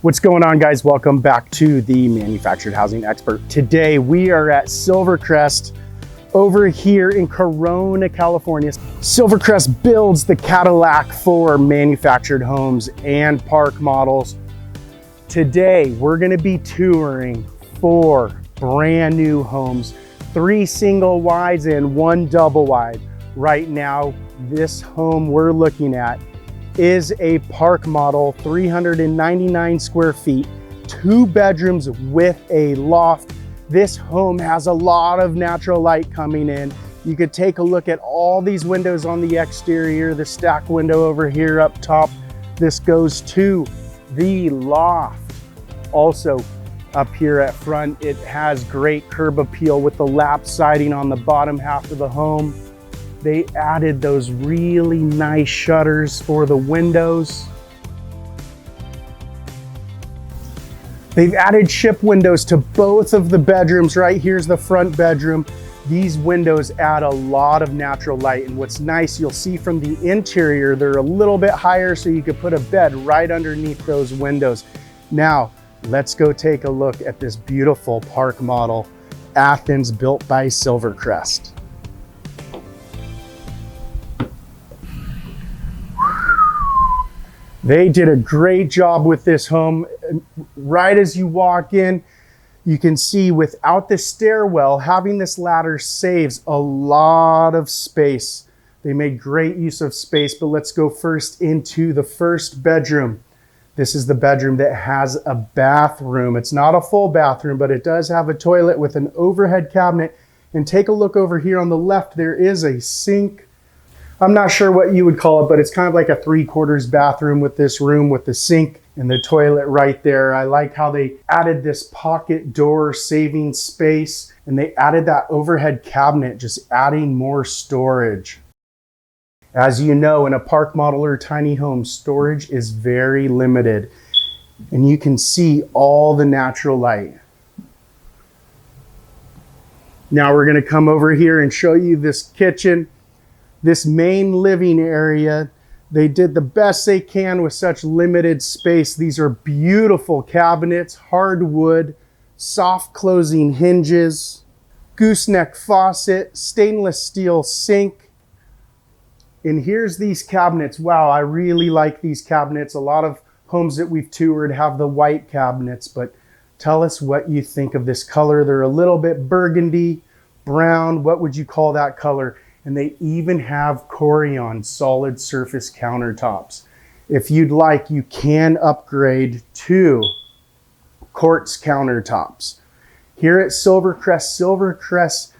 What's going on, guys? Welcome back to the Manufactured Housing Expert. Today we are at Silvercrest over here in Corona, California. Silvercrest builds the Cadillac for manufactured homes and park models. Today we're going to be touring 4 brand new homes, 3 single wides and 1 double wide. Right now, this home we're looking at is a park model, 399 square feet, 2 bedrooms with a loft. This home has a lot of natural light coming in. You could take a look at all these windows on the exterior, the stack window over here up top. This goes to the loft. Also up here at front, it has great curb appeal with the lap siding on the bottom half of the home. They added those really nice shutters for the windows. They've added ship windows to both of the bedrooms. Right here's the front bedroom. These windows add a lot of natural light, and what's nice, you'll see from the interior, they're a little bit higher so you could put a bed right underneath those windows. Now, let's go take a look at this beautiful park model, Athens, built by Silvercrest. They did a great job with this home. Right as you walk in, you can see without the stairwell, having this ladder saves a lot of space. They made great use of space, but let's go first into the first bedroom. This is the bedroom that has a bathroom. It's not a full bathroom, but it does have a toilet with an overhead cabinet. And take a look over here on the left, there is a sink. I'm not sure what you would call it, but it's kind of like a 3/4 bathroom with this room with the sink and the toilet right there. I like how they added this pocket door, saving space, and they added that overhead cabinet, just adding more storage. As you know, in a park model or tiny home, storage is very limited, and you can see all the natural light. Now we're going to come over here and show you this kitchen. This main living area, they did the best they can with such limited space. These are beautiful cabinets, hardwood, soft closing hinges, gooseneck faucet, stainless steel sink. And here's these cabinets. Wow, I really like these cabinets. A lot of homes that we've toured have the white cabinets, but tell us what you think of this color. They're a little bit burgundy, brown. What would you call that color? And they even have Corian solid surface countertops. If you'd like, you can upgrade to quartz countertops. Here at Silvercrest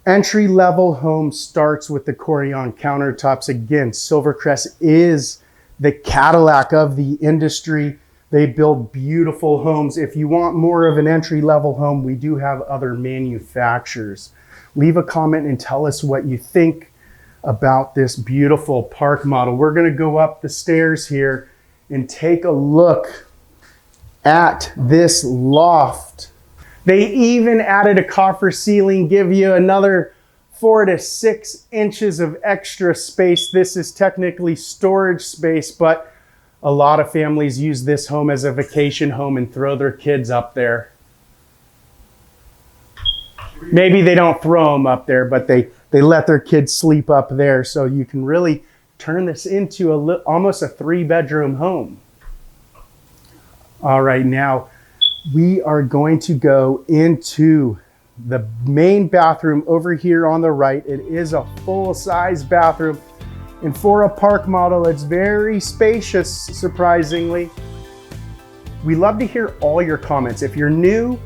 entry-level home starts with the Corian countertops. Again, Silvercrest is the Cadillac of the industry. They build beautiful homes. If you want more of an entry-level home, we do have other manufacturers. Leave a comment and tell us what you think about this beautiful park model. We're going to go up the stairs here and take a look at this loft. They even added a coffer ceiling, give you another 4 to 6 inches of extra space. This is technically storage space, but a lot of families use this home as a vacation home and throw their kids up there. Maybe they don't throw them up there, but they let their kids sleep up there. So you can really turn this into almost a 3-bedroom home. All right, now we are going to go into the main bathroom over here on the right. It is a full-size bathroom. And for a park model, it's very spacious, surprisingly. We love to hear all your comments. If you're new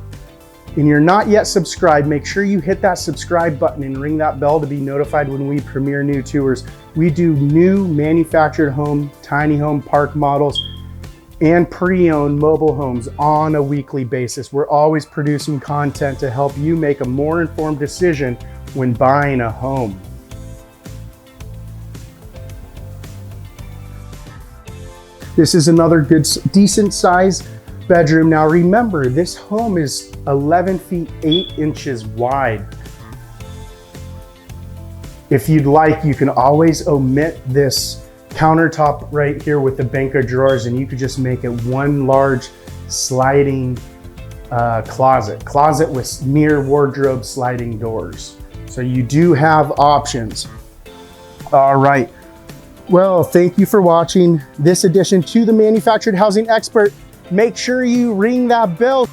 and you're not yet subscribed, make sure you hit that subscribe button and ring that bell to be notified when we premiere new tours. We do new manufactured home, tiny home park models, and pre-owned mobile homes on a weekly basis. We're always producing content to help you make a more informed decision when buying a home. This is another good, decent size bedroom. Now remember, this home is 11 feet 8 inches wide. If you'd like, you can always omit this countertop right here with the bank of drawers, and you could just make it one large sliding closet with mirror wardrobe sliding doors. So you do have options. All right. Well, thank you for watching this edition to the Manufactured Housing Expert. Make sure you ring that bell.